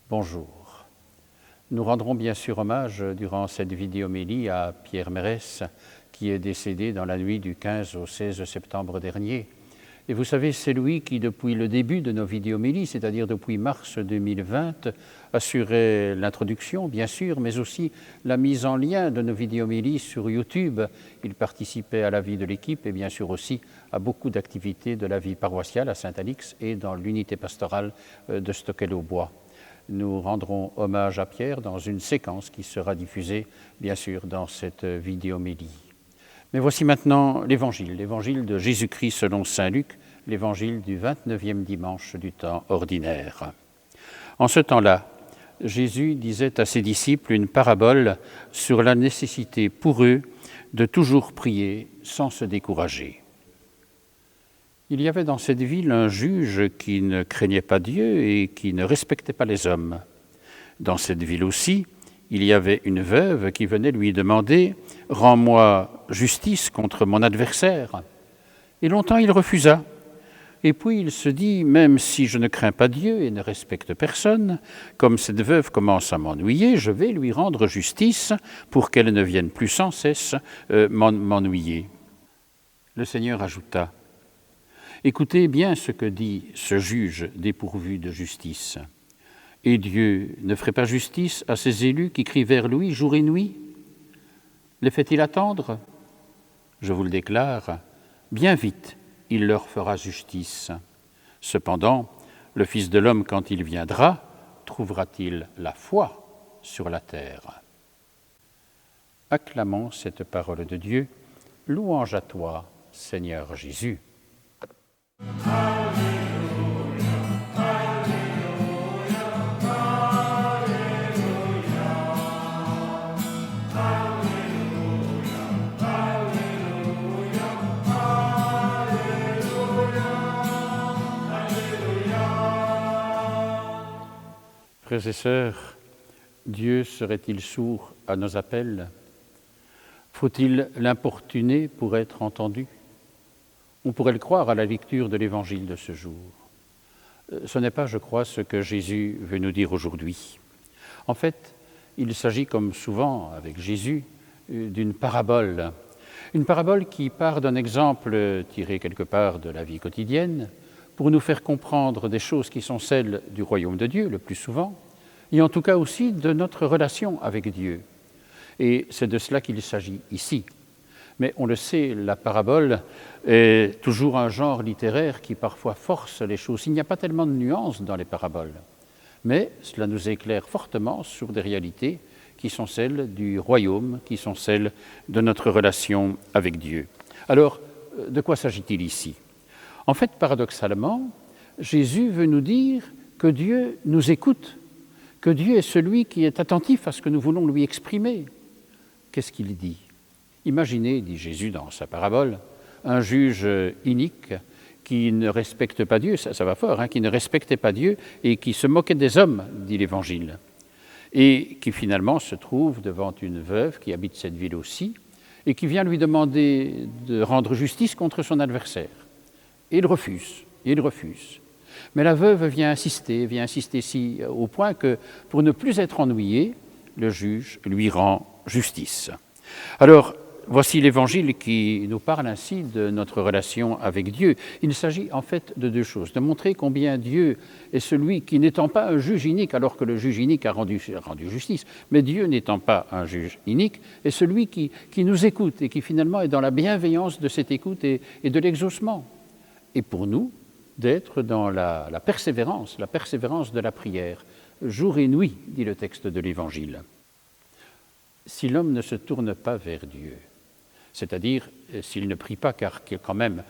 Bonjour. Nous rendrons bien sûr hommage durant cette vidéomélie à Pierre Mérès, qui est décédé dans la nuit du 15 au 16 septembre dernier. Et vous savez, c'est lui qui, depuis le début de nos vidéomélies, c'est-à-dire depuis mars 2020, assurait l'introduction, bien sûr, mais aussi la mise en lien de nos vidéomélies sur YouTube. Il participait à la vie de l'équipe et bien sûr aussi à beaucoup d'activités de la vie paroissiale à Saint-Alix et dans l'unité pastorale de Stockel-au-Bois. Nous rendrons hommage à Pierre dans une séquence qui sera diffusée, bien sûr, dans cette vidéomélie. Mais voici maintenant l'évangile de Jésus-Christ selon saint Luc, l'évangile du 29e dimanche du temps ordinaire. En ce temps-là, Jésus disait à ses disciples une parabole sur la nécessité pour eux de toujours prier sans se décourager. Il y avait dans cette ville un juge qui ne craignait pas Dieu et qui ne respectait pas les hommes. Dans cette ville aussi, il y avait une veuve qui venait lui demander « Rends-moi justice contre mon adversaire ». Et longtemps il refusa. Et puis il se dit « Même si je ne crains pas Dieu et ne respecte personne, comme cette veuve commence à m'ennuyer, je vais lui rendre justice pour qu'elle ne vienne plus sans cesse m'ennuyer. » Le Seigneur ajouta « Écoutez bien ce que dit ce juge dépourvu de justice. Et Dieu ne ferait pas justice à ses élus qui crient vers lui jour et nuit? Les fait-il attendre? Je vous le déclare, bien vite, il leur fera justice. Cependant, le Fils de l'homme, quand il viendra, trouvera-t-il la foi sur la terre? » Acclamons cette parole de Dieu. Louange à toi, Seigneur Jésus. Frères et sœurs, Dieu serait-il sourd à nos appels? Faut-il l'importuner pour être entendu? On pourrait le croire à la lecture de l'Évangile de ce jour. Ce n'est pas, je crois, ce que Jésus veut nous dire aujourd'hui. En fait, il s'agit, comme souvent avec Jésus, d'une parabole. Une parabole qui part d'un exemple tiré quelque part de la vie quotidienne, pour nous faire comprendre des choses qui sont celles du royaume de Dieu, le plus souvent, et en tout cas aussi de notre relation avec Dieu. Et c'est de cela qu'il s'agit ici. Mais on le sait, la parabole est toujours un genre littéraire qui parfois force les choses. Il n'y a pas tellement de nuances dans les paraboles, mais cela nous éclaire fortement sur des réalités qui sont celles du royaume, qui sont celles de notre relation avec Dieu. Alors, de quoi s'agit-il ici? En fait, paradoxalement, Jésus veut nous dire que Dieu nous écoute, que Dieu est celui qui est attentif à ce que nous voulons lui exprimer. Qu'est-ce qu'il dit? Imaginez, dit Jésus dans sa parabole, un juge inique qui ne respecte pas Dieu, ça va fort, qui ne respectait pas Dieu et qui se moquait des hommes, dit l'Évangile, et qui finalement se trouve devant une veuve qui habite cette ville aussi et qui vient lui demander de rendre justice contre son adversaire. Et il refuse. Mais la veuve vient insister si au point que, pour ne plus être ennuyée, le juge lui rend justice. Alors, voici l'Évangile qui nous parle ainsi de notre relation avec Dieu. Il s'agit en fait de deux choses, de montrer combien Dieu est celui qui, n'étant pas un juge inique, alors que le juge inique a rendu justice, mais Dieu n'étant pas un juge inique, est celui qui nous écoute et qui finalement est dans la bienveillance de cette écoute et de l'exaucement. Et pour nous, d'être dans la persévérance de la prière, jour et nuit, dit le texte de l'Évangile. Si l'homme ne se tourne pas vers Dieu, c'est-à-dire s'il ne prie pas, car quand même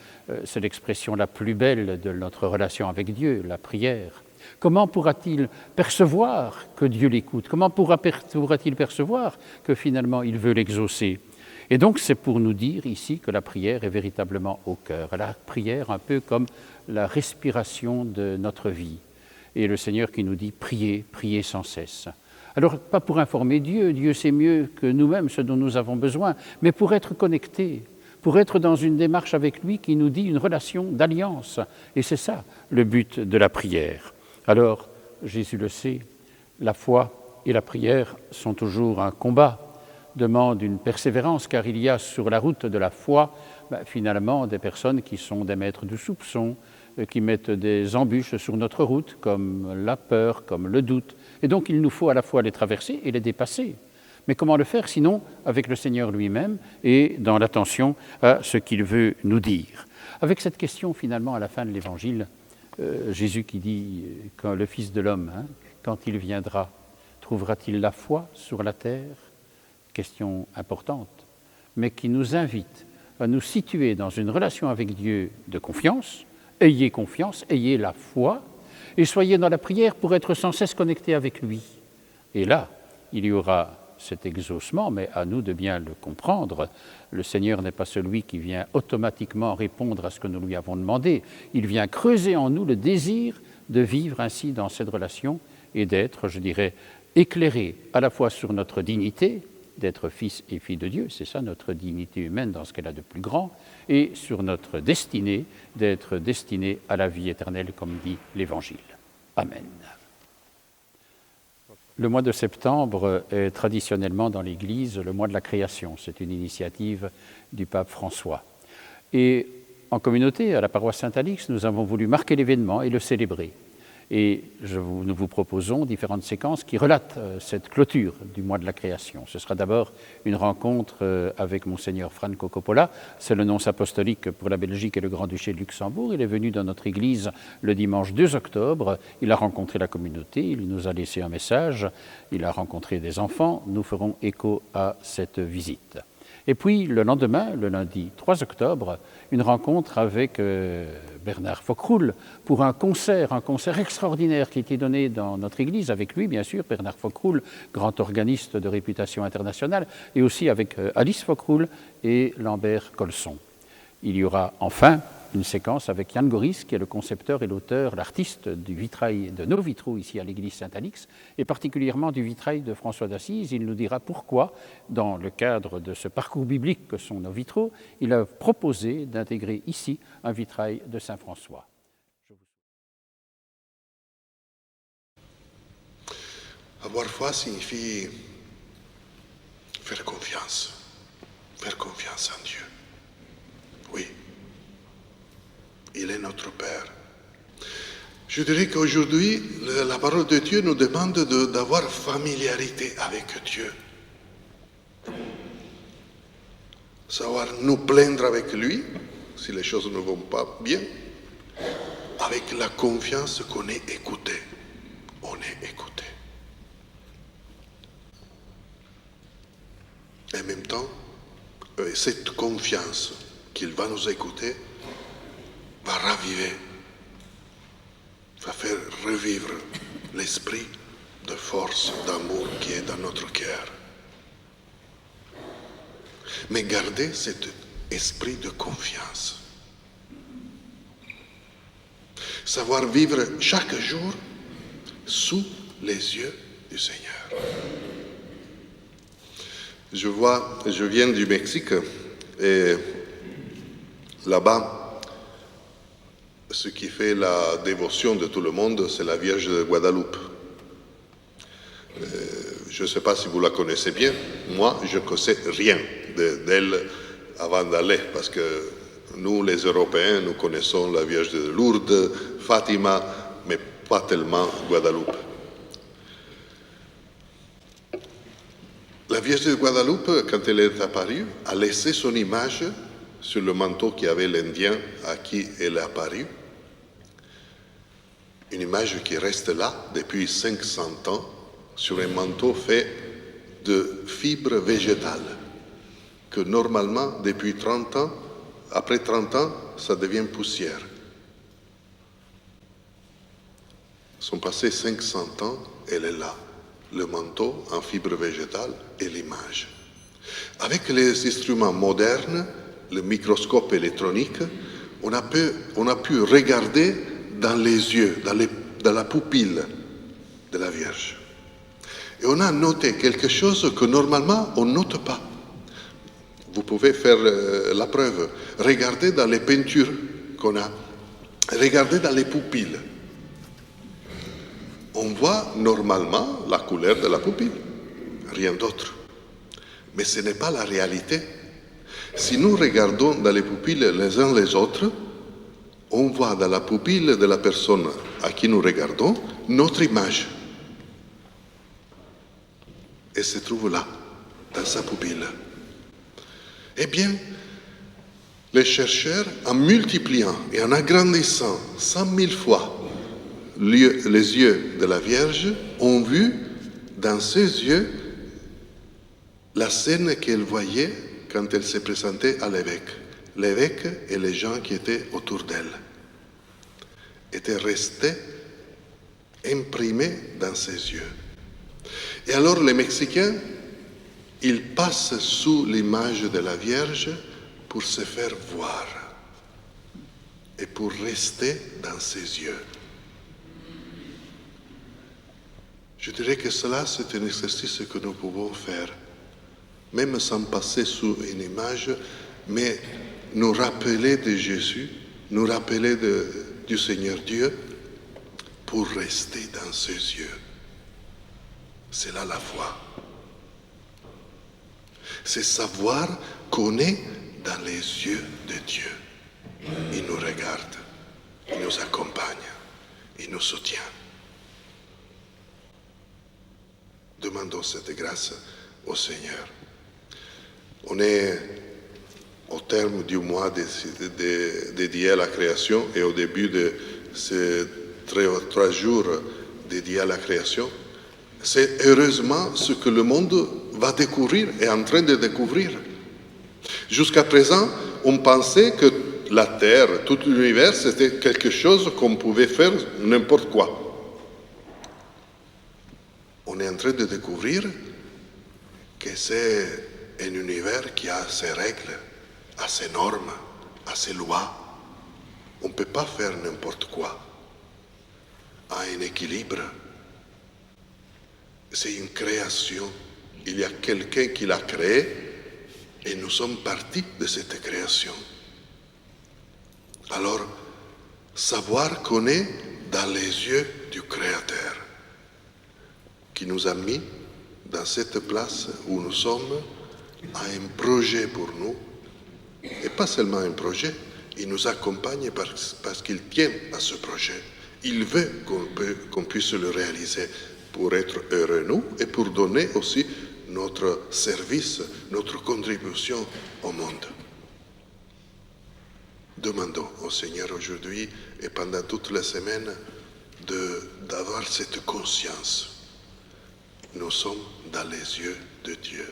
c'est l'expression la plus belle de notre relation avec Dieu, la prière, comment pourra-t-il percevoir que Dieu l'écoute? Comment pourra-t-il percevoir que finalement il veut l'exaucer? Et donc c'est pour nous dire ici que la prière est véritablement au cœur. La prière un peu comme la respiration de notre vie. Et le Seigneur qui nous dit priez, priez sans cesse. Alors pas pour informer Dieu, Dieu sait mieux que nous-mêmes ce dont nous avons besoin, mais pour être connectés, pour être dans une démarche avec lui qui nous dit une relation d'alliance. Et c'est ça le but de la prière. Alors Jésus le sait, La foi et la prière sont toujours un combat, demandent une persévérance, car il y a sur la route de la foi, finalement, des personnes qui sont des maîtres du soupçon, qui mettent des embûches sur notre route, comme la peur, comme le doute. Et donc, il nous faut à la fois les traverser et les dépasser. Mais comment le faire sinon avec le Seigneur lui-même et dans l'attention à ce qu'il veut nous dire. Avec cette question, finalement, à la fin de l'Évangile, Jésus qui dit, quand le Fils de l'homme, quand il viendra, trouvera-t-il la foi sur la terre? Question importante, mais qui nous invite à nous situer dans une relation avec Dieu de confiance. Ayez confiance, ayez la foi, et soyez dans la prière pour être sans cesse connectés avec lui. Et là, il y aura cet exaucement, mais à nous de bien le comprendre. Le Seigneur n'est pas celui qui vient automatiquement répondre à ce que nous lui avons demandé. Il vient creuser en nous le désir de vivre ainsi dans cette relation et d'être, je dirais, éclairé à la fois sur notre dignité, d'être fils et fille de Dieu, c'est ça notre dignité humaine dans ce qu'elle a de plus grand, et sur notre destinée, d'être destiné à la vie éternelle, comme dit l'Évangile. Amen. Le mois de septembre est traditionnellement dans l'Église le mois de la création. C'est une initiative du pape François. Et en communauté, à la paroisse Saint-Alix, nous avons voulu marquer l'événement et le célébrer. Et nous vous proposons différentes séquences qui relatent cette clôture du mois de la création. Ce sera d'abord une rencontre avec Monseigneur Franco Coppola, c'est le nonce apostolique pour la Belgique et le Grand-Duché de Luxembourg. Il est venu dans notre église le dimanche 2 octobre, il a rencontré la communauté, il nous a laissé un message, il a rencontré des enfants, nous ferons écho à cette visite. Et puis le lendemain, le lundi 3 octobre, une rencontre avec Bernard Foccroulle pour un concert extraordinaire qui était donné dans notre église, avec lui bien sûr, Bernard Foccroulle, grand organiste de réputation internationale, et aussi avec Alice Foccroulle et Lambert Colson. Il y aura enfin une séquence avec Yann Goris, qui est le concepteur et l'auteur, l'artiste du vitrail de nos vitraux ici à l'église Saint-Alix, et particulièrement du vitrail de François d'Assise. Il nous dira pourquoi, dans le cadre de ce parcours biblique que sont nos vitraux, il a proposé d'intégrer ici un vitrail de Saint François. Avoir foi signifie faire confiance en Dieu. Oui. Il est notre Père. Je dirais qu'aujourd'hui, la parole de Dieu nous demande d'avoir familiarité avec Dieu. Savoir nous plaindre avec lui, si les choses ne vont pas bien, avec la confiance qu'on est écouté. On est écouté. Et en même temps, cette confiance qu'il va nous écouter, va raviver, va faire revivre l'esprit de force, d'amour qui est dans notre cœur. Mais gardez cet esprit de confiance. Savoir vivre chaque jour sous les yeux du Seigneur. Je viens du Mexique et là-bas, ce qui fait la dévotion de tout le monde, c'est la Vierge de Guadeloupe. Je ne sais pas si vous la connaissez bien. Moi, je ne connaissais rien d'elle avant d'aller, parce que nous, les Européens, nous connaissons la Vierge de Lourdes, Fatima, mais pas tellement Guadeloupe. La Vierge de Guadeloupe, quand elle est apparue, a laissé son image sur le manteau qu'avait l'Indien à qui elle est apparue. Une image qui reste là depuis 500 ans sur un manteau fait de fibres végétales que normalement, depuis 30 ans, après 30 ans, ça devient poussière. Sont passés 500 ans, elle est là. Le manteau en fibres végétales et l'image. Avec les instruments modernes, le microscope électronique, on a pu regarder dans les yeux, dans la pupille de la Vierge. Et on a noté quelque chose que normalement on ne note pas. Vous pouvez faire la preuve. Regardez dans les peintures qu'on a. Regardez dans les pupilles. on voit normalement la couleur de la pupille, rien d'autre. Mais ce n'est pas la réalité. Si nous regardons dans les pupilles les uns les autres, on voit dans la pupille de la personne à qui nous regardons notre image. Et se trouve là, dans sa pupille. Eh bien, les chercheurs, en multipliant et en agrandissant 100 000 fois les yeux de la Vierge, ont vu dans ses yeux la scène qu'elle voyait quand elle se présentait à l'évêque. L'évêque et les gens qui étaient autour d'elle étaient restés imprimés dans ses yeux. Et alors les Mexicains, ils passent sous l'image de la Vierge pour se faire voir et pour rester dans ses yeux. Je dirais que cela, c'est un exercice que nous pouvons faire, même sans passer sous une image, mais nous rappeler de Jésus, nous rappeler du Seigneur Dieu, pour rester dans ses yeux. C'est là la foi. C'est savoir qu'on est dans les yeux de Dieu. Il nous regarde, il nous accompagne, il nous soutient. Demandons cette grâce au Seigneur. On est au terme du mois dédié à la création et au début de ces 3 jours dédiés à la création. C'est heureusement ce que le monde va découvrir, est en train de découvrir. Jusqu'à présent, on pensait que la Terre, tout l'univers, c'était quelque chose qu'on pouvait faire n'importe quoi. On est en train de découvrir que c'est un univers qui a ses règles, a ses normes, a ses lois. On ne peut pas faire n'importe quoi. A un équilibre. C'est une création. Il y a quelqu'un qui l'a créé et nous sommes partis de cette création. Alors, savoir qu'on est dans les yeux du Créateur, qui nous a mis dans cette place où nous sommes, a un projet pour nous, et pas seulement un projet, il nous accompagne parce qu'il tient à ce projet. Il veut qu'on puisse le réaliser pour être heureux nous et pour donner aussi notre service, notre contribution au monde. Demandons au Seigneur aujourd'hui et pendant toute la semaine d'avoir cette conscience. Nous sommes dans les yeux de Dieu.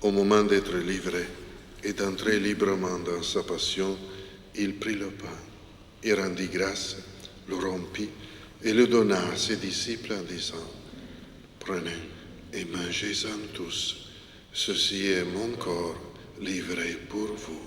Au moment d'être livré et d'entrer librement dans sa passion, il prit le pain et rendit grâce, le rompit et le donna à ses disciples en disant « Prenez et mangez-en tous, ceci est mon corps livré pour vous. »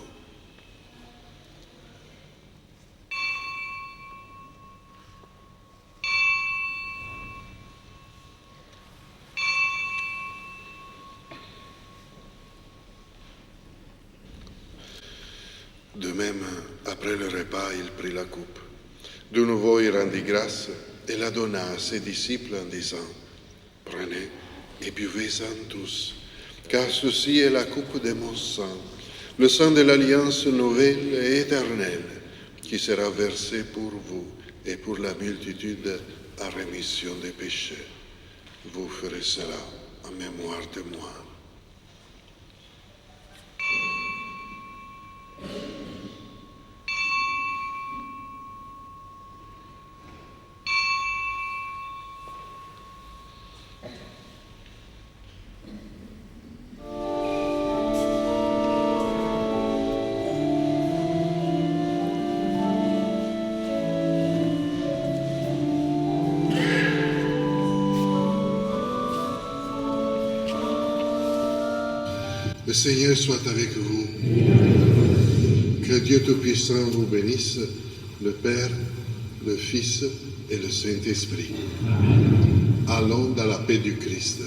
De même, après le repas, il prit la coupe. De nouveau, il rendit grâce et la donna à ses disciples en disant « Prenez et buvez-en tous, car ceci est la coupe de mon sang, le sang de l'alliance nouvelle et éternelle, qui sera versé pour vous et pour la multitude à rémission des péchés. Vous ferez cela en mémoire de moi. Le Seigneur soit avec vous. Que Dieu Tout-Puissant vous bénisse, le Père, le Fils et le Saint-Esprit. Allons dans la paix du Christ.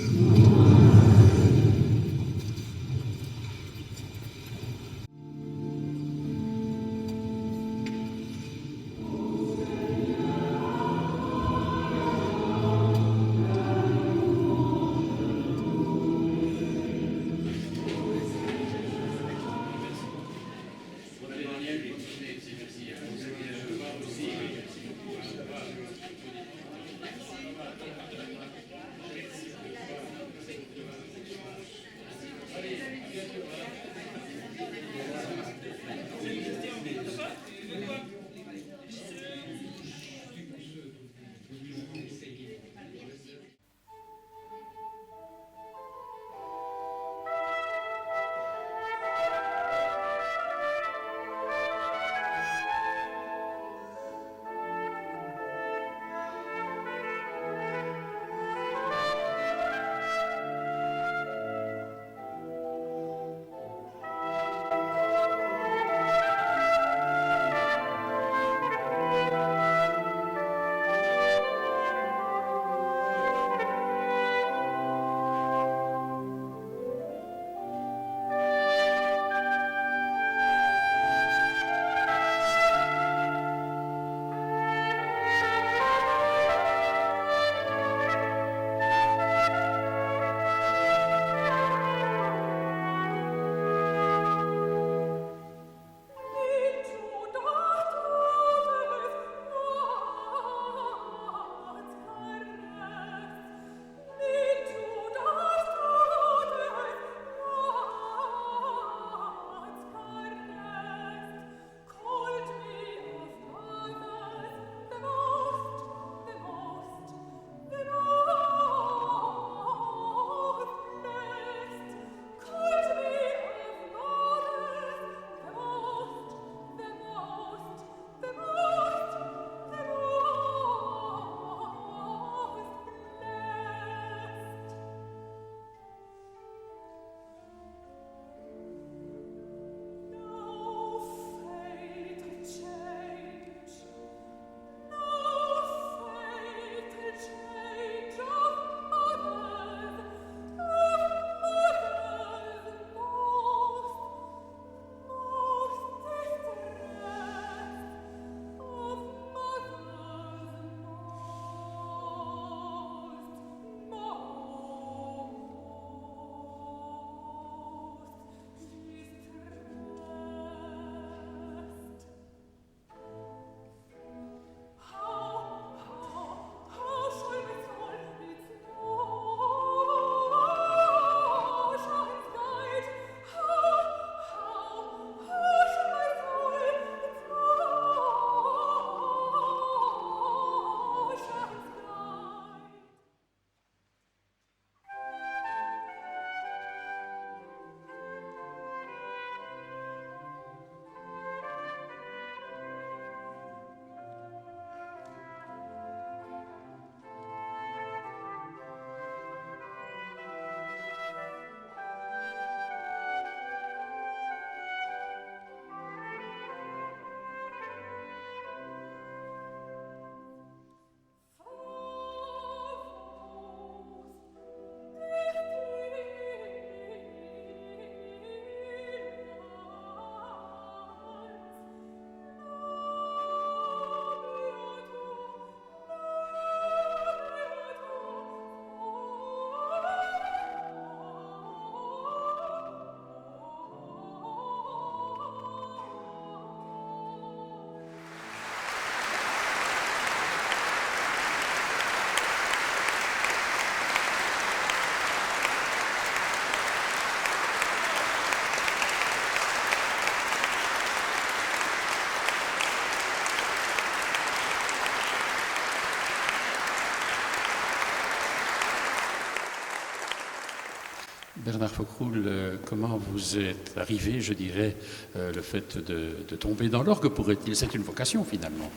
Bernard Foccroulle, comment vous êtes arrivé, je dirais, le fait de tomber dans l'orgue, pourrait-il? C'est une vocation finalement.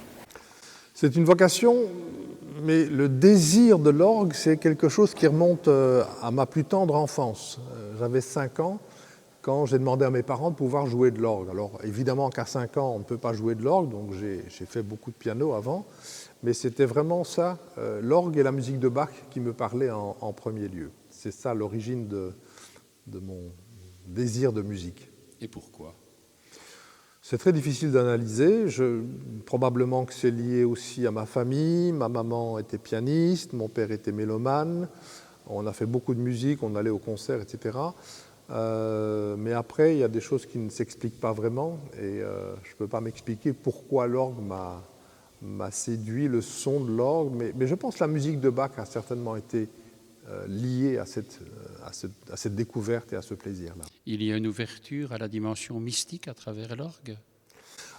C'est une vocation, mais le désir de l'orgue, c'est quelque chose qui remonte à ma plus tendre enfance. J'avais 5 ans quand j'ai demandé à mes parents de pouvoir jouer de l'orgue. Alors évidemment qu'à 5 ans, on ne peut pas jouer de l'orgue, donc j'ai fait beaucoup de piano avant, mais c'était vraiment ça, l'orgue et la musique de Bach qui me parlaient en premier lieu. C'est ça l'origine de mon désir de musique. Et pourquoi? C'est très difficile d'analyser. Probablement que c'est lié aussi à ma famille. Ma maman était pianiste, mon père était mélomane. On a fait beaucoup de musique, on allait au concert, etc. Mais après, il y a des choses qui ne s'expliquent pas vraiment. Et je ne peux pas m'expliquer pourquoi l'orgue m'a séduit, le son de l'orgue. Mais je pense que la musique de Bach a certainement été liée à cette découverte et à ce plaisir-là. Il y a une ouverture à la dimension mystique à travers l'orgue?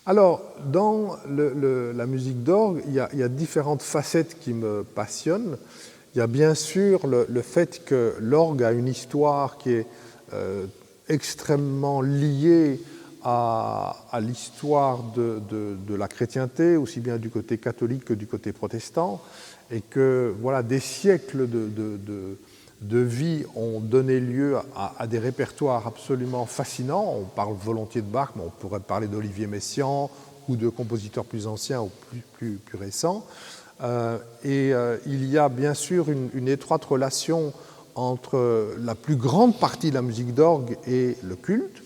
Alors, dans la musique d'orgue, il y a différentes facettes qui me passionnent. Il y a bien sûr le fait que l'orgue a une histoire qui est extrêmement liée à l'histoire de la chrétienté, aussi bien du côté catholique que du côté protestant, et que voilà, des siècles de vie ont donné lieu à des répertoires absolument fascinants. On parle volontiers de Bach, mais on pourrait parler d'Olivier Messiaen ou de compositeurs plus anciens ou plus récents. Il y a bien sûr une étroite relation entre la plus grande partie de la musique d'orgue et le culte.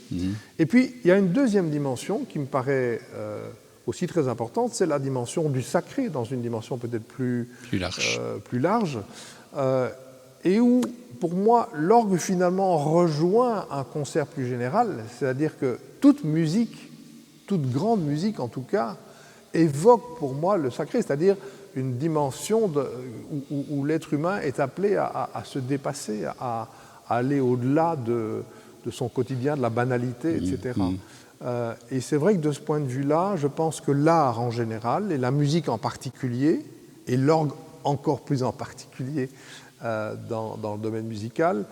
Et puis, il y a une deuxième dimension qui me paraît aussi très importante, c'est la dimension du sacré, dans une dimension peut-être plus large. Et où, pour moi, l'orgue finalement rejoint un concert plus général, c'est-à-dire que toute musique, toute grande musique en tout cas, évoque pour moi le sacré, c'est-à-dire une dimension où l'être humain est appelé à se dépasser, à aller au-delà de son quotidien, de la banalité, etc. Et c'est vrai que de ce point de vue-là, je pense que l'art en général, et la musique en particulier, et l'orgue encore plus en particulier, dans le domaine musical,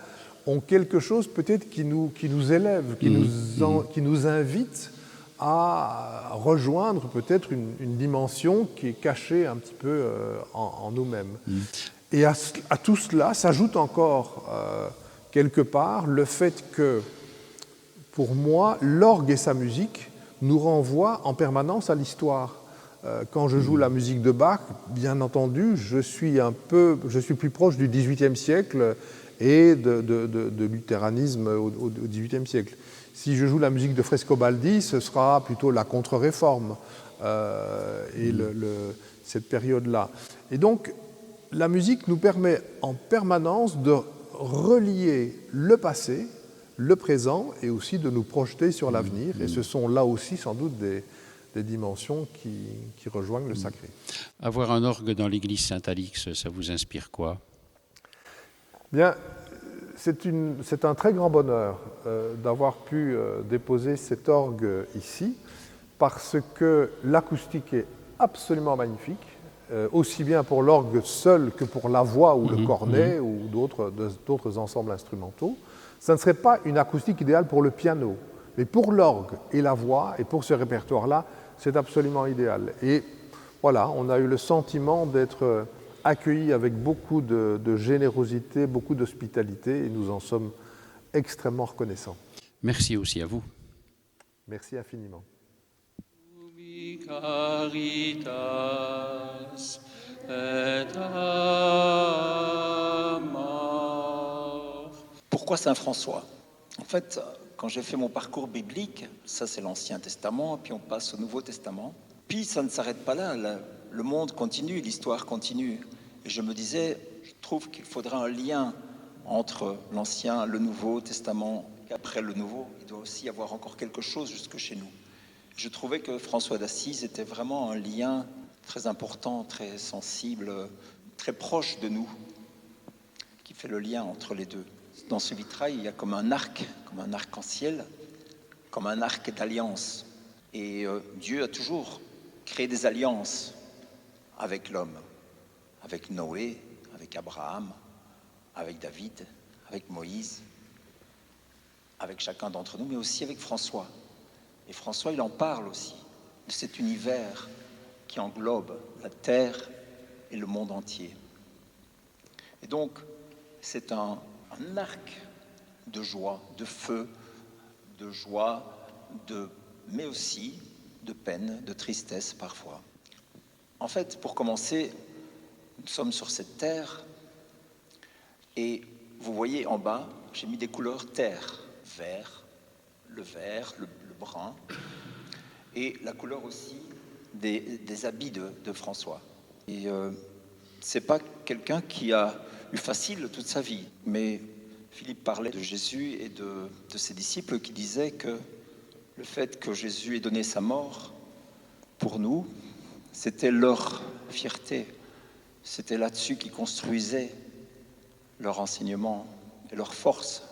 ont quelque chose peut-être qui nous élève, qui nous invite à rejoindre peut-être une dimension qui est cachée un petit peu en nous-mêmes. Et à tout cela s'ajoute encore quelque part le fait que, pour moi, l'orgue et sa musique nous renvoient en permanence à l'histoire. Quand je joue la musique de Bach, bien entendu, je suis plus proche du XVIIIe siècle et de luthéranisme au XVIIIe siècle. Si je joue la musique de Frescobaldi, ce sera plutôt la contre-réforme et cette période-là. Et donc, la musique nous permet en permanence de relier le passé, le présent et aussi de nous projeter sur l'avenir. Et ce sont là aussi sans doute des dimensions qui rejoignent le sacré. Avoir un orgue dans l'église Saint-Alix, ça vous inspire quoi? Bien, c'est un très grand bonheur d'avoir pu déposer cet orgue ici, parce que l'acoustique est absolument magnifique, aussi bien pour l'orgue seul que pour la voix ou le cornet ou d'autres ensembles instrumentaux. Ça ne serait pas une acoustique idéale pour le piano, mais pour l'orgue et la voix, et pour ce répertoire-là, c'est absolument idéal. Et voilà, on a eu le sentiment d'être accueillis avec beaucoup de générosité, beaucoup d'hospitalité, et nous en sommes extrêmement reconnaissants. Merci aussi à vous. Merci infiniment. Pourquoi Saint François? En fait, quand j'ai fait mon parcours biblique, ça c'est l'Ancien Testament, puis on passe au Nouveau Testament. Puis ça ne s'arrête pas là, le monde continue, l'histoire continue. Et je me disais, je trouve qu'il faudra un lien entre l'Ancien, le Nouveau Testament, et après le Nouveau, il doit aussi y avoir encore quelque chose jusque chez nous. Je trouvais que François d'Assise était vraiment un lien très important, très sensible, très proche de nous, qui fait le lien entre les deux. Dans ce vitrail, il y a comme un arc-en-ciel, comme un arc d'alliance. Et Dieu a toujours créé des alliances avec l'homme, avec Noé, avec Abraham, avec David, avec Moïse. avec chacun d'entre nous, mais aussi avec François. Et François, il en parle aussi, de cet univers qui englobe la Terre et le monde entier. Et donc, c'est un arc de joie, de feu, de joie, mais aussi de peine, de tristesse parfois. En fait, pour commencer, nous sommes sur cette terre et vous voyez en bas, j'ai mis des couleurs terre, vert, le brun et la couleur aussi des habits de François. Et c'est pas quelqu'un qui a eu facile toute sa vie, mais Philippe parlait de Jésus et de ses disciples qui disaient que le fait que Jésus ait donné sa mort pour nous, c'était leur fierté. C'était là-dessus qu'ils construisaient leur enseignement et leur force.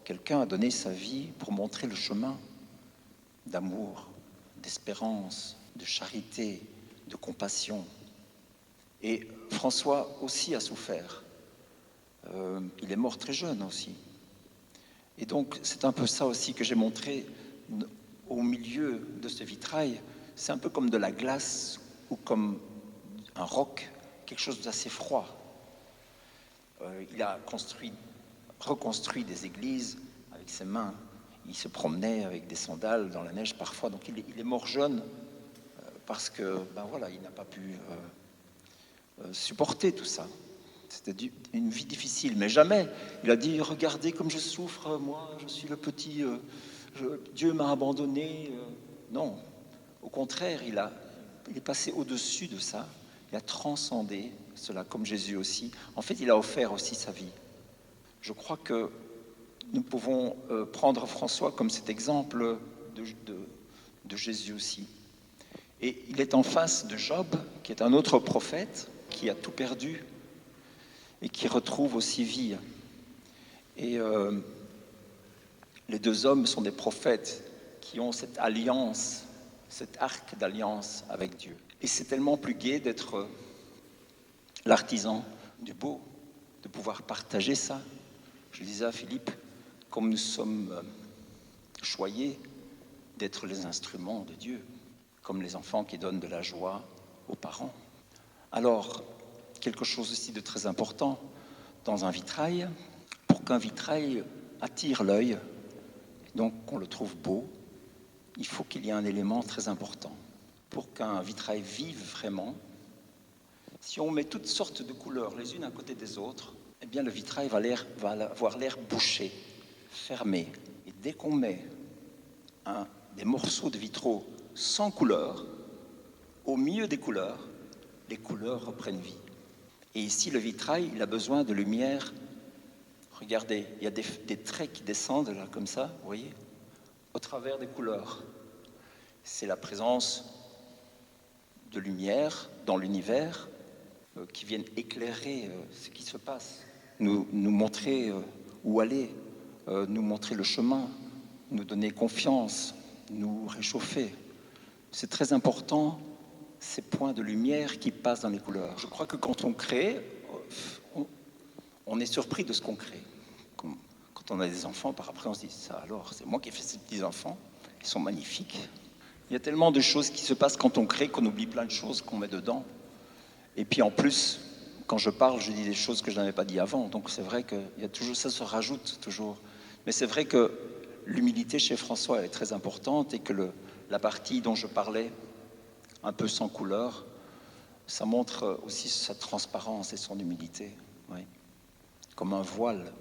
Quelqu'un a donné sa vie pour montrer le chemin d'amour, d'espérance, de charité, de compassion. Et François aussi a souffert. Il est mort très jeune aussi. Et donc, c'est un peu ça aussi que j'ai montré au milieu de ce vitrail. C'est un peu comme de la glace ou comme un roc, quelque chose d'assez froid. Il a reconstruit des églises avec ses mains. Il se promenait avec des sandales dans la neige parfois. Donc, il est mort jeune parce que, il n'a pas pu supporter tout ça. C'était une vie difficile, mais jamais il a dit « Regardez comme je souffre, moi, je suis le petit, Dieu m'a abandonné. » Non, au contraire, il est passé au-dessus de ça, il a transcendé cela, comme Jésus aussi. En fait, il a offert aussi sa vie. Je crois que nous pouvons prendre François comme cet exemple de Jésus aussi. Et il est en face de Job, qui est un autre prophète, qui a tout perdu, et qui retrouve aussi vie. Et les deux hommes sont des prophètes qui ont cette alliance, cet arc d'alliance avec Dieu. Et c'est tellement plus gai d'être l'artisan du beau, de pouvoir partager ça. Je disais à Philippe, comme nous sommes choyés d'être les instruments de Dieu, comme les enfants qui donnent de la joie aux parents. Alors, quelque chose aussi de très important dans un vitrail, pour qu'un vitrail attire l'œil, donc qu'on le trouve beau, il faut qu'il y ait un élément très important. Pour qu'un vitrail vive vraiment, si on met toutes sortes de couleurs les unes à côté des autres, eh bien le vitrail va avoir l'air bouché, fermé. Et dès qu'on met des morceaux de vitraux sans couleur, au milieu des couleurs, les couleurs reprennent vie. Et ici, le vitrail, il a besoin de lumière. Regardez, il y a des traits qui descendent là, comme ça, vous voyez, au travers des couleurs. C'est la présence de lumière dans l'univers qui viennent éclairer ce qui se passe, nous montrer où aller, nous montrer le chemin, nous donner confiance, nous réchauffer. C'est très important, ces points de lumière qui passent dans les couleurs. Je crois que quand on crée, on est surpris de ce qu'on crée. Quand on a des enfants, par après on se dit, ça alors, c'est moi qui ai fait ces petits-enfants, ils sont magnifiques. Il y a tellement de choses qui se passent quand on crée qu'on oublie plein de choses qu'on met dedans. Et puis en plus, quand je parle, je dis des choses que je n'avais pas dit avant. Donc c'est vrai que il y a toujours, ça se rajoute toujours. Mais c'est vrai que l'humilité chez François est très importante et que la partie dont je parlais, un peu sans couleur, ça montre aussi sa transparence et son humilité, oui. Comme un voile.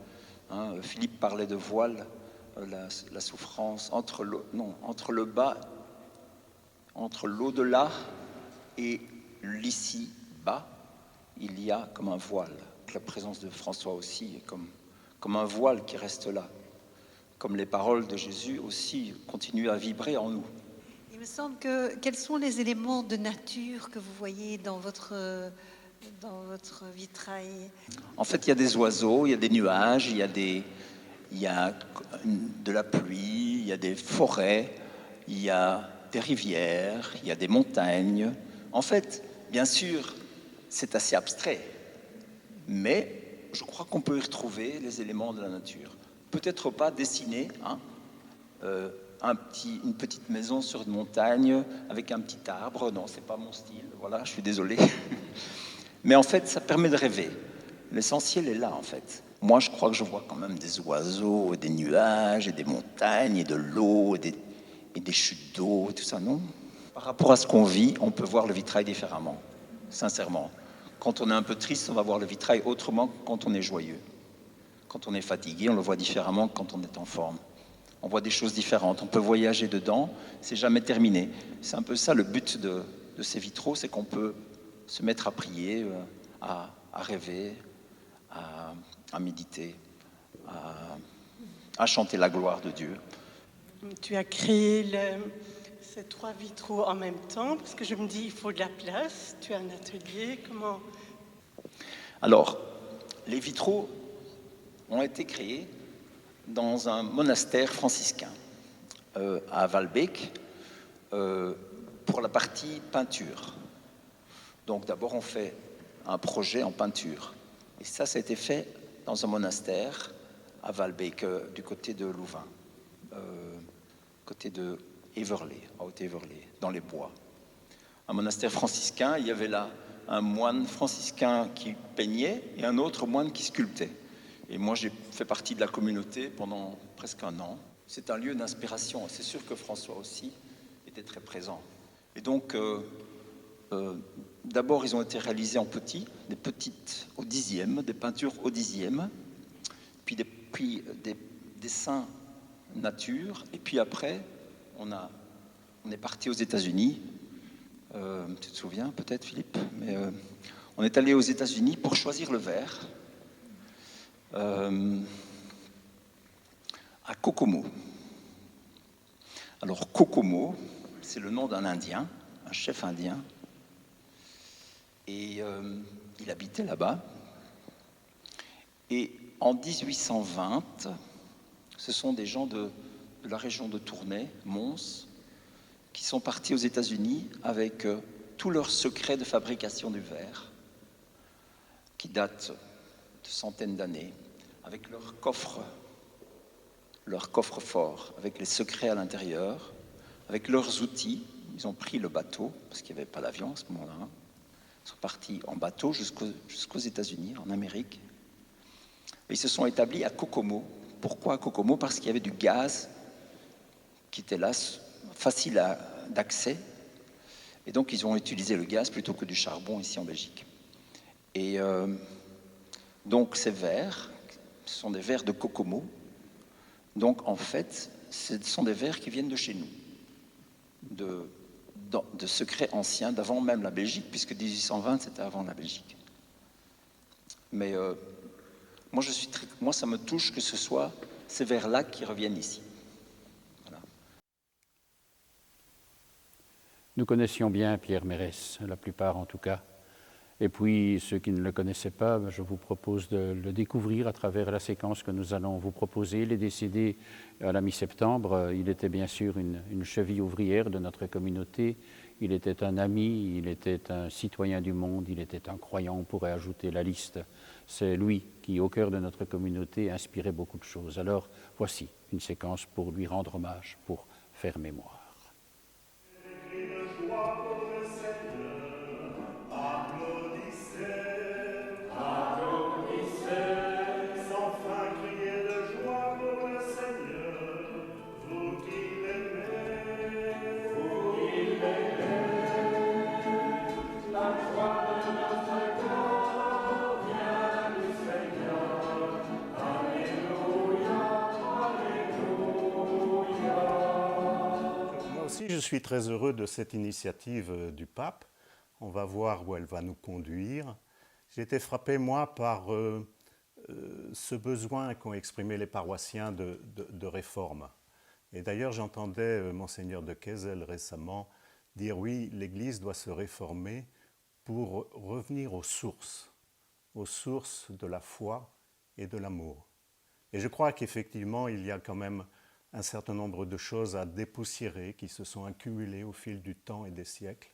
Hein. Philippe parlait de voile, la souffrance entre le bas, entre l'au-delà et l'ici-bas, il y a comme un voile. La présence de François aussi est comme un voile qui reste là. Comme les paroles de Jésus aussi continuent à vibrer en nous. Il me semble que quels sont les éléments de nature que vous voyez dans votre vitrail? En fait, il y a des oiseaux, il y a des nuages, il y a de la pluie, il y a des forêts, il y a des rivières, il y a des montagnes. En fait, bien sûr, c'est assez abstrait, mais je crois qu'on peut y retrouver les éléments de la nature. Peut-être pas dessinés, hein, une petite maison sur une montagne avec un petit arbre. Non, c'est pas mon style, voilà, je suis désolé. Mais en fait, ça permet de rêver. L'essentiel est là, en fait. Moi, je crois que je vois quand même des oiseaux, des nuages, et des montagnes, et de l'eau, et des chutes d'eau, tout ça, non? Par rapport à ce qu'on vit, on peut voir le vitrail différemment, sincèrement. Quand on est un peu triste, on va voir le vitrail autrement que quand on est joyeux. Quand on est fatigué, on le voit différemment que quand on est en forme. On voit des choses différentes, on peut voyager dedans, c'est jamais terminé. C'est un peu ça le but de ces vitraux, c'est qu'on peut se mettre à prier, à rêver, à méditer, à chanter la gloire de Dieu. Tu as créé ces 3 vitraux en même temps, parce que je me dis, il faut de la place, tu as un atelier, comment? Alors, les vitraux ont été créés dans un monastère franciscain à Valbeek pour la partie peinture. Donc d'abord on fait un projet en peinture. Et ça a été fait dans un monastère à Valbeek, du côté de Louvain, côté de Heverlee, à Haute-Heverlee, dans les bois. Un monastère franciscain, il y avait là un moine franciscain qui peignait et un autre moine qui sculptait. Et moi, j'ai fait partie de la communauté pendant presque un an. C'est un lieu d'inspiration. C'est sûr que François aussi était très présent. Et donc, d'abord, ils ont été réalisés en petit, des petites au 10e, des peintures au 10e, puis des dessins nature. Et puis après, on est parti aux États-Unis. Tu te souviens peut-être, Philippe, mais on est allé aux États-Unis pour choisir le verre. À Kokomo. Alors Kokomo, c'est le nom d'un Indien, un chef indien, et il habitait là-bas. Et en 1820, ce sont des gens de la région de Tournai, Mons, qui sont partis aux États-Unis avec tous leurs secrets de fabrication du verre, qui datent de centaines d'années, avec leur coffre fort, avec les secrets à l'intérieur, avec leurs outils. Ils ont pris le bateau, parce qu'il n'y avait pas d'avion à ce moment-là. Ils sont partis en bateau jusqu'aux États-Unis, en Amérique. Et ils se sont établis à Kokomo. Pourquoi à Kokomo? Parce qu'il y avait du gaz qui était là, facile d'accès. Et donc, ils ont utilisé le gaz plutôt que du charbon ici en Belgique. Et donc, ces verres, ce sont des verres de Kokomo. Donc, en fait, ce sont des verres qui viennent de chez nous, de secrets anciens, d'avant même la Belgique, puisque 1820, c'était avant la Belgique. Mais moi, ça me touche que ce soit ces verres-là qui reviennent ici. Voilà. Nous connaissions bien Pierre Mérès, la plupart en tout cas. Et puis, ceux qui ne le connaissaient pas, je vous propose de le découvrir à travers la séquence que nous allons vous proposer. Il est décédé à la mi-septembre. Il était bien sûr une cheville ouvrière de notre communauté. Il était un ami, il était un citoyen du monde, il était un croyant, on pourrait ajouter la liste. C'est lui qui, au cœur de notre communauté, inspirait beaucoup de choses. Alors, voici une séquence pour lui rendre hommage, pour faire mémoire. Je suis très heureux de cette initiative du pape. On va voir où elle va nous conduire. J'ai été frappé, moi, par ce besoin qu'ont exprimé les paroissiens de réforme. Et d'ailleurs, j'entendais Monseigneur de Kessel récemment dire oui, l'Église doit se réformer pour revenir aux sources de la foi et de l'amour. Et je crois qu'effectivement, il y a quand même un certain nombre de choses à dépoussiérer qui se sont accumulées au fil du temps et des siècles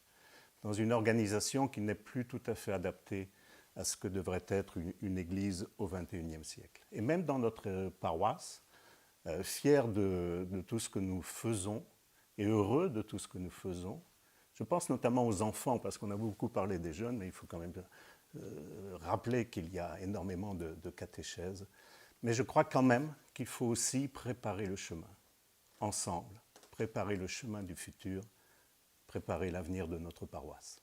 dans une organisation qui n'est plus tout à fait adaptée à ce que devrait être une église au XXIe siècle. Et même dans notre paroisse, fiers de tout ce que nous faisons et heureux de tout ce que nous faisons. Je pense notamment aux enfants, parce qu'on a beaucoup parlé des jeunes, mais il faut quand même rappeler qu'il y a énormément de catéchèses. Mais je crois quand même qu'il faut aussi préparer le chemin, ensemble, préparer le chemin du futur, préparer l'avenir de notre paroisse.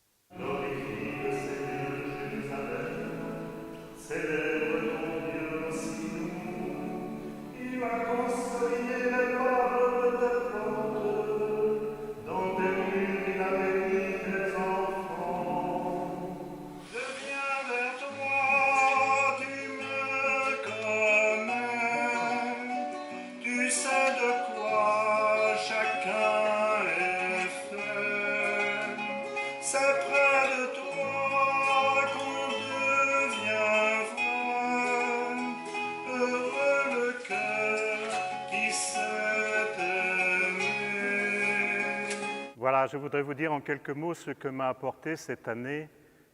Voilà, je voudrais vous dire en quelques mots ce que m'a apporté cette année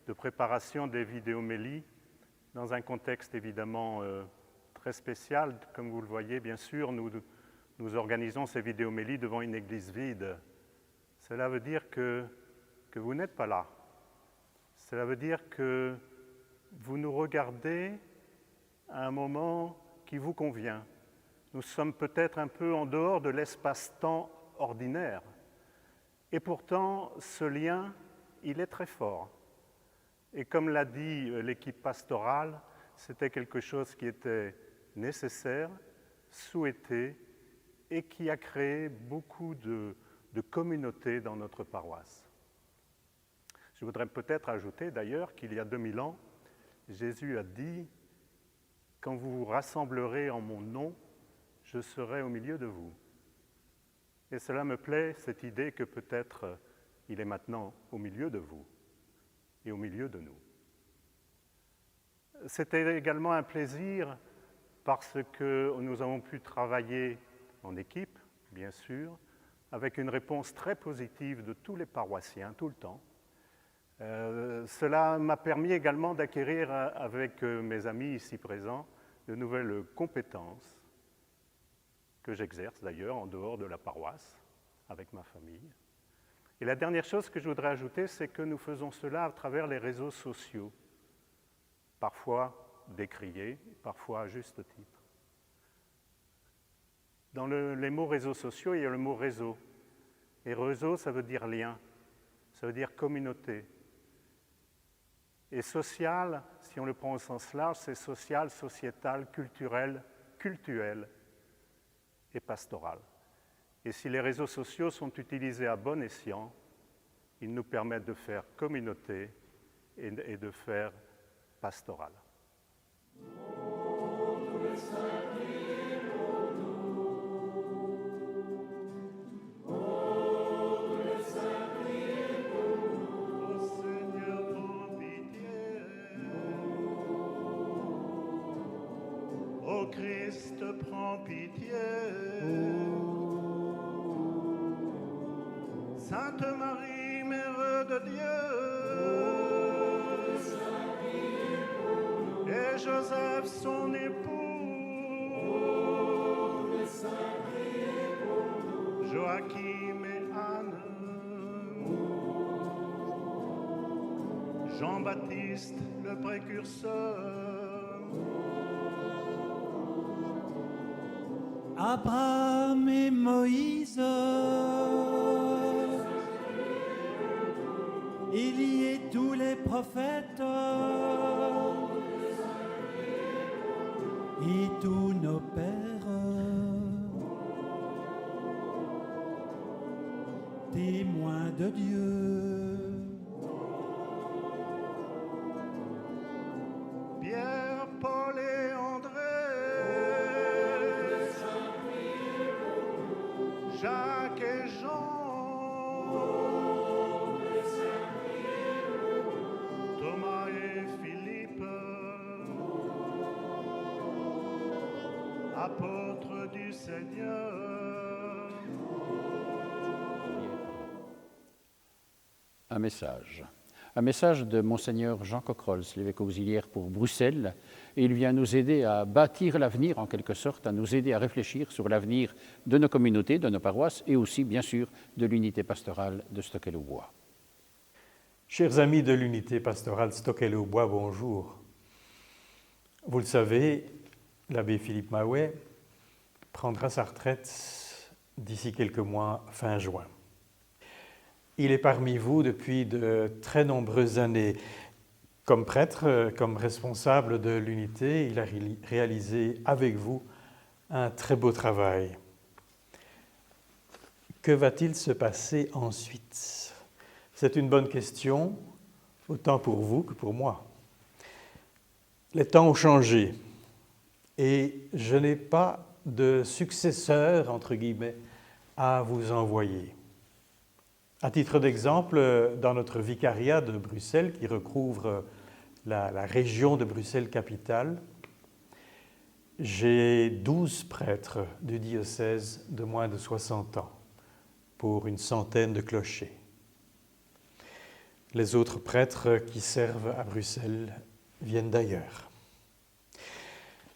de préparation des vidéomélies, dans un contexte évidemment très spécial. Comme vous le voyez, bien sûr, nous organisons ces vidéomélies devant une église vide. Cela veut dire que vous n'êtes pas là. Cela veut dire que vous nous regardez à un moment qui vous convient. Nous sommes peut-être un peu en dehors de l'espace-temps ordinaire. Et pourtant, ce lien, il est très fort. Et comme l'a dit l'équipe pastorale, c'était quelque chose qui était nécessaire, souhaité, et qui a créé beaucoup de communautés dans notre paroisse. Je voudrais peut-être ajouter d'ailleurs qu'il y a 2000 ans, Jésus a dit « Quand vous vous rassemblerez en mon nom, je serai au milieu de vous ». Et cela me plaît, cette idée que peut-être il est maintenant au milieu de vous et au milieu de nous. C'était également un plaisir parce que nous avons pu travailler en équipe, bien sûr, avec une réponse très positive de tous les paroissiens, tout le temps. Cela m'a permis également d'acquérir avec mes amis ici présents de nouvelles compétences que j'exerce d'ailleurs en dehors de la paroisse, avec ma famille. Et la dernière chose que je voudrais ajouter, c'est que nous faisons cela à travers les réseaux sociaux, parfois décriés, parfois à juste titre. Dans les mots réseaux sociaux, il y a le mot réseau. Et réseau, ça veut dire lien, ça veut dire communauté. Et social, si on le prend au sens large, c'est social, sociétal, culturel, cultuel et pastoral. Et si les réseaux sociaux sont utilisés à bon escient, ils nous permettent de faire communauté et de faire pastoral. Christ, prends pitié. Sainte Marie, Mère de Dieu, et Joseph, son époux, Joachim et Anne, Jean-Baptiste, le précurseur, Abraham et Moïse, Élie et tous les prophètes, et tous nos pères, témoins de Dieu. Pierre, Paul et André, Jacques et Jean, Thomas et Philippe, apôtres du Seigneur. Un message. un message de Monseigneur Jean Cocrolles, l'évêque auxiliaire pour Bruxelles, et il vient nous aider à bâtir l'avenir en quelque sorte, à nous aider à réfléchir sur l'avenir de nos communautés, de nos paroisses et aussi bien sûr de l'unité pastorale de Stockel-au-Bois. Chers amis de l'unité pastorale Stockel-au-Bois, bonjour. Vous le savez, l'abbé Philippe Mahouet prendra sa retraite d'ici quelques mois, fin juin. Il est parmi vous depuis de très nombreuses années. Comme prêtre, comme responsable de l'unité, il a réalisé avec vous un très beau travail. Que va-t-il se passer ensuite? C'est une bonne question, autant pour vous que pour moi. Les temps ont changé et je n'ai pas de successeur, entre guillemets, à vous envoyer. À titre d'exemple, dans notre vicariat de Bruxelles, qui recouvre la région de Bruxelles-Capitale, j'ai 12 prêtres du diocèse de moins de 60 ans pour une centaine de clochers. Les autres prêtres qui servent à Bruxelles viennent d'ailleurs.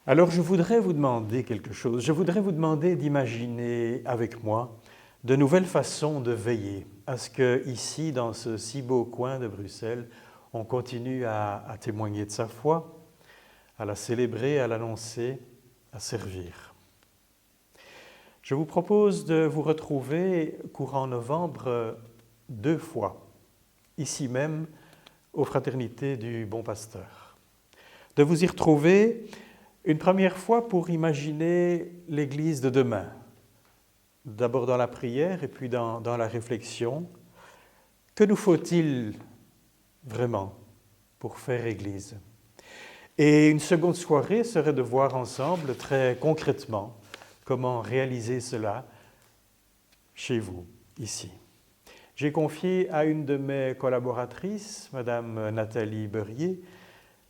Alors je voudrais vous demander quelque chose. Je voudrais vous demander d'imaginer avec moi de nouvelles façons de veiller à ce que, ici, dans ce si beau coin de Bruxelles, on continue à témoigner de sa foi, à la célébrer, à l'annoncer, à servir. Je vous propose de vous retrouver courant novembre 2 fois, ici même, aux Fraternités du Bon Pasteur. De vous y retrouver une première fois pour imaginer l'Église de demain, d'abord dans la prière et puis dans la réflexion. Que nous faut-il vraiment pour faire Église? Et une seconde soirée serait de voir ensemble très concrètement comment réaliser cela chez vous, ici. J'ai confié à une de mes collaboratrices, Madame Nathalie Beurier,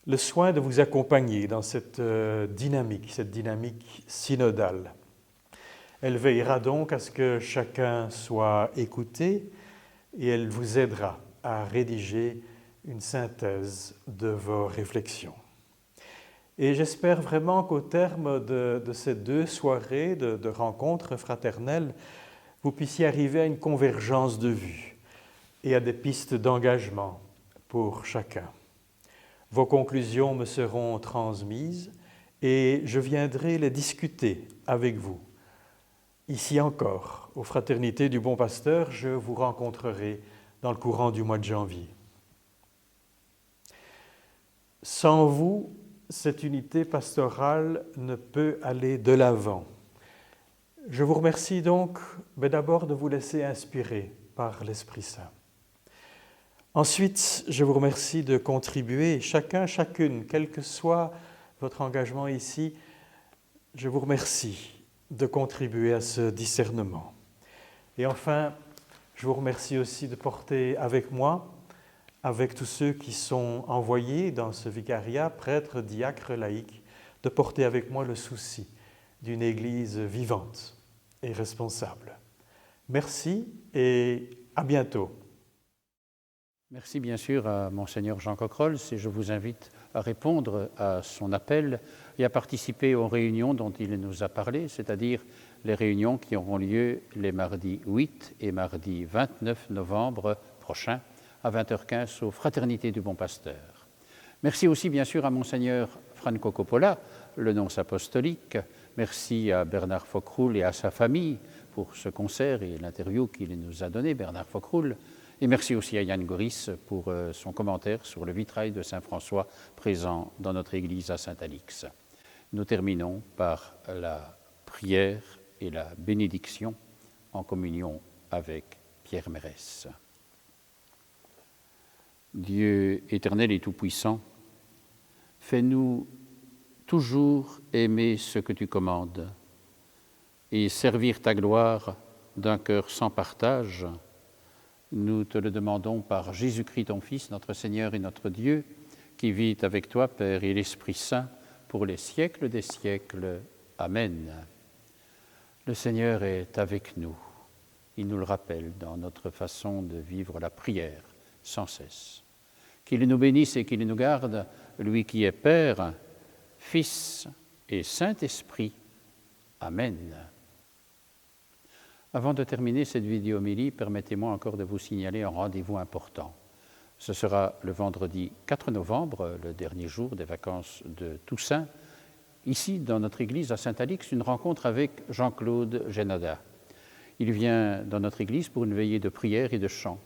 le soin de vous accompagner dans cette dynamique synodale. Elle veillera donc à ce que chacun soit écouté et elle vous aidera à rédiger une synthèse de vos réflexions. Et j'espère vraiment qu'au terme de ces 2 soirées de rencontres fraternelles, vous puissiez arriver à une convergence de vues et à des pistes d'engagement pour chacun. Vos conclusions me seront transmises et je viendrai les discuter avec vous. Ici encore, aux Fraternités du Bon Pasteur, je vous rencontrerai dans le courant du mois de janvier. Sans vous, cette unité pastorale ne peut aller de l'avant. Je vous remercie donc d'abord de vous laisser inspirer par l'Esprit Saint. Ensuite, je vous remercie de contribuer, chacun, chacune, quel que soit votre engagement ici, je vous remercie de contribuer à ce discernement. Et enfin, je vous remercie aussi de porter avec moi, avec tous ceux qui sont envoyés dans ce vicariat, prêtres, diacres, laïcs, de porter avec moi le souci d'une Église vivante et responsable. Merci et à bientôt. Merci bien sûr à Monseigneur Jean Cocrolles et je vous invite à répondre à son appel et à participer aux réunions dont il nous a parlé, c'est-à-dire les réunions qui auront lieu les mardis 8 et mardi 29 novembre prochains à 20h15 aux Fraternités du Bon Pasteur. Merci aussi bien sûr à Monseigneur Franco Coppola, le nonce apostolique. Merci à Bernard Fockroul et à sa famille pour ce concert et l'interview qu'il nous a donné, Bernard Fockroul. Et merci aussi à Yann Goris pour son commentaire sur le vitrail de Saint-François présent dans notre église à Saint-Alix. Nous terminons par la prière et la bénédiction en communion avec Pierre Mérès. Dieu éternel et tout-puissant, fais-nous toujours aimer ce que tu commandes et servir ta gloire d'un cœur sans partage. Nous te le demandons par Jésus-Christ, ton Fils, notre Seigneur et notre Dieu, qui vit avec toi, Père et l'Esprit Saint, pour les siècles des siècles. Amen. Le Seigneur est avec nous. Il nous le rappelle dans notre façon de vivre la prière sans cesse. qu'il nous bénisse et qu'il nous garde, lui qui est Père, Fils et Saint-Esprit. Amen. Avant de terminer cette vidéo-homélie, permettez-moi encore de vous signaler un rendez-vous important. Ce sera le vendredi 4 novembre, le dernier jour des vacances de Toussaint, ici dans notre église à Saint-Alix, une rencontre avec Jean-Claude Génada. Il vient dans notre église pour une veillée de prière et de chant.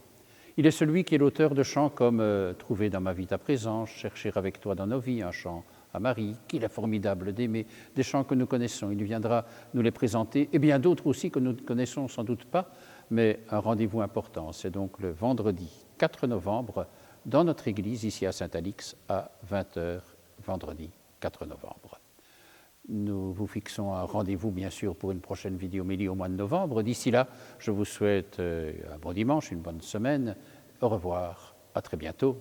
Il est celui qui est l'auteur de chants comme « Trouver dans ma vie ta présence »,« Chercher avec toi dans nos vies », un chant à Marie, qu'il est formidable d'aimer, des chants que nous connaissons. Il viendra nous les présenter, et bien d'autres aussi que nous ne connaissons sans doute pas, mais un rendez-vous important. C'est donc le vendredi 4 novembre dans notre église, ici à Saint-Alix, à 20h, vendredi 4 novembre. Nous vous fixons un rendez-vous, bien sûr, pour une prochaine vidéo-homélie au mois de novembre. D'ici là, je vous souhaite un bon dimanche, une bonne semaine. Au revoir, à très bientôt.